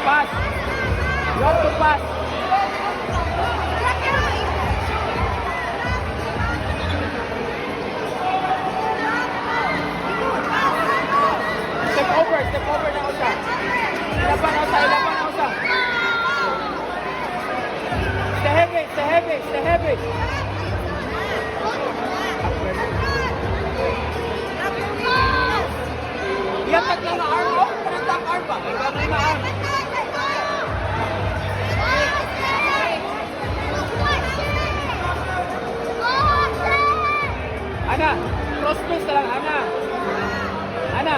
pass. You have to pass. Step over na usa. Ilaban na usa. Stay heavy. Iyatak lang na arm mo. Panatang arm ba? Ibang na arm. Ana, cross press na lang, Ana,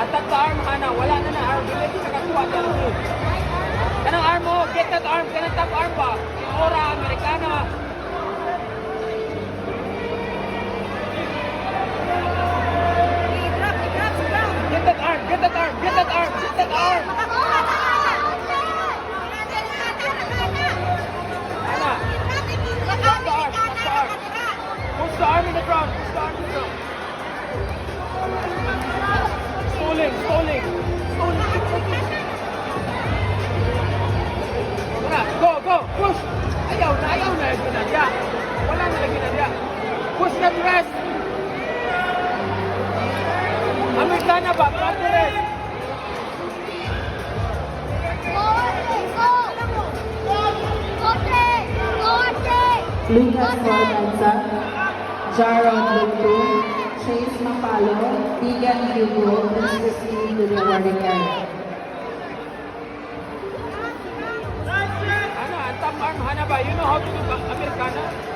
attack the arm, Ana. Wala na na arm. Dili sa katuwa dyan. Kanang arm mo, get that arm. Kanang top arm ba? Ora, Amerikana. Get that arm. Ana, push the arm in the ground. Stalling. Go, push. Ayaw na ginadya. Wala na ginadya. Push that rest. Amerikana ba? Practice. Lucas Fortanza, Jaron Lutu, Chase Mapalo, Tegan Hugo, and Christine to the awarding area. Ana, top arm, Hana ba? You know how to do Amerikana?